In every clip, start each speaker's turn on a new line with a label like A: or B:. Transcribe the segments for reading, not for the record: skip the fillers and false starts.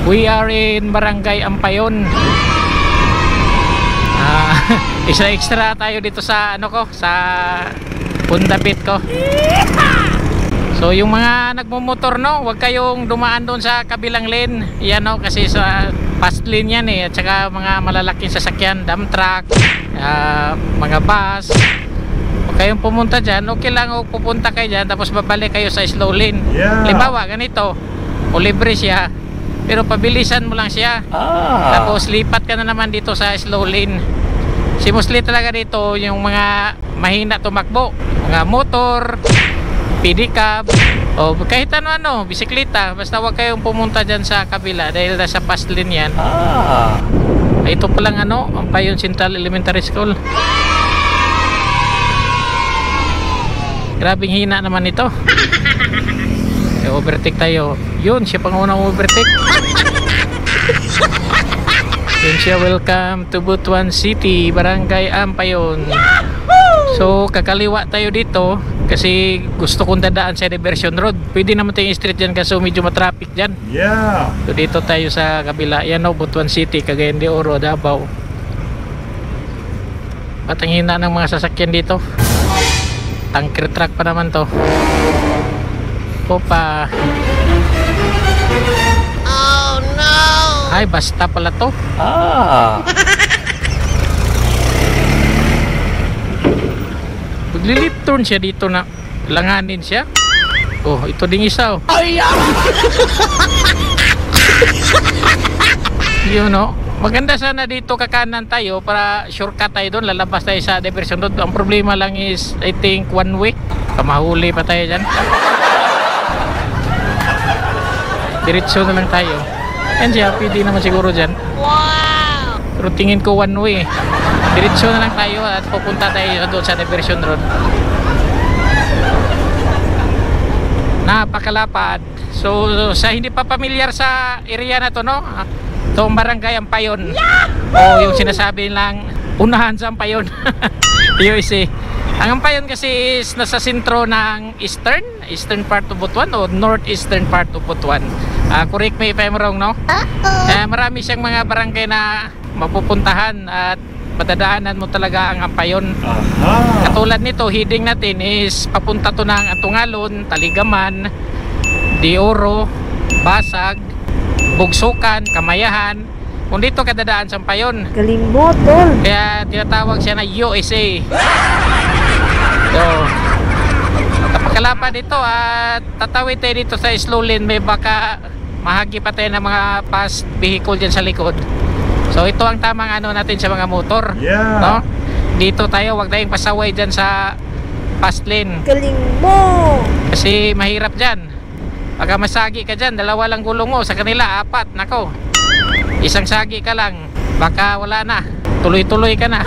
A: We are in Barangay Ampayon. Extra tayo dito sa ano ko, sa pundapit ko. So yung mga nagmumotor, no, huwag kayong dumaan doon sa kabilang lane. Yan, no, kasi sa fast lane yan eh. At saka mga malalaking sasakyan, dump truck, mga bus. Huwag kayong pumunta dyan. Okay lang o pupunta kayo dyan, tapos babalik kayo sa slow lane. Halimbawa ganito, o libre siya, pero pabilisan mo lang siya. Tapos lipat ka na naman dito sa slow lane. Si mostly talaga dito yung mga mahina tumakbo, mga motor, pedicab, o kahit ano, bisikleta. Basta huwag kayong pumunta dyan sa kabila dahil nasa fast lane yan. Ito palang Ampayon Central Elementary School. Grabing hina naman ito. Overtake tayo. Yun, siya pang unang overtake. Yun siya, welcome to Butuan City, Barangay Ampayon. So, kakaliwa tayo dito kasi gusto kong dadaan sa Diversion Road. Pwede naman tayong street dyan kasi medyo matraffic dyan. So, dito tayo sa kabila. Yan o, Butuan City, Cagayan de Oro, Davao. At ang hina ng mga sasakyan dito. Tanker truck pa naman to. Opa.
B: Oh no.
A: Ay, basta pala to. Maglilip turn siya dito na langanin siya. Oh, ito ding isa, oh. Yun, no. Maganda sana dito kakanan tayo para shortcut tayo doon, lalabas tayo sa Diversion Road. Ang problema lang is I think one way. Kamahuli pa tayo dyan. Diretso na lang tayo. Yan siya, pwede naman siguro dyan.
B: Wow!
A: Pero tingin ko one way. Diretso na lang tayo at pupunta tayo doon sa Diversion Road. Napakalapad. So sa hindi pa pamilyar sa area na to, no, itong Barangay Ampayon, o yung sinasabi lang unahan sa Ampayon. USA. Ang Ampayon kasi is nasa sentro ng eastern part of Butuan o northeastern part of Butuan. Correct me if I'm wrong, no? Marami siyang mga barangay na mapupuntahan at madadaanan mo talaga ang Ampayon. Katulad nito, heading natin is papunta to ng Atungalon, Taligaman, De Oro, Basag, Bugsukan, Kamayahan. Kung dito ka dadaan sa Ampayon.
B: Kalimbot, tol.
A: Kaya tinatawag siya na USA. So, napakalapad dito at tatawid tayo dito sa slow lane. May baka mahagi pa tayo ng mga fast vehicle dyan sa likod. So ito ang tamang natin sa mga motor, no? Dito tayo, wag tayong pasaway dyan sa fast lane.
B: Galing mo.
A: Kasi mahirap dyan. Pagka masagi ka dyan, dalawa lang gulong mo. Sa kanila, 4. Nako, isang sagi ka lang, baka wala na, tuloy-tuloy ka na.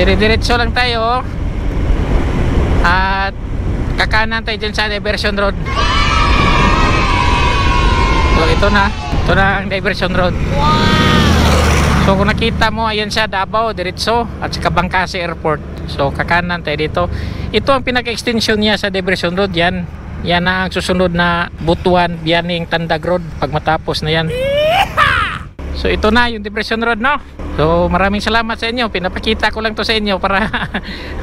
A: Dire-diretso lang tayo at kakanan tayo dyan sa Diversion Road. So ito na ang Diversion Road. So kung nakita mo, ayan siya, Davao, diretso, at sa Bangkasi Airport. So kakanan tayo dito. Ito ang pinaka-extension niya sa Diversion Road. Yan na ang susunod na Butuan, Bianing, Tandag Road pag matapos na yan. So ito na yung Diversion Road, no? So maraming salamat sa inyo. Pinapakita ko lang to sa inyo para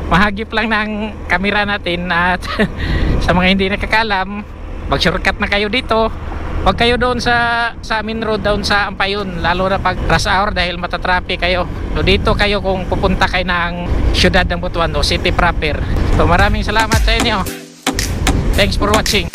A: mahagip lang ng kamera natin. At sa mga hindi nakakalam, mag shortcut na kayo dito. Huwag kayo doon sa main road down sa Ampayon, lalo na pag rush hour dahil matatraffic kayo. So dito kayo kung pupunta kayo ng siyudad ng Butuan o city proper. So maraming salamat sa inyo. Thanks for watching.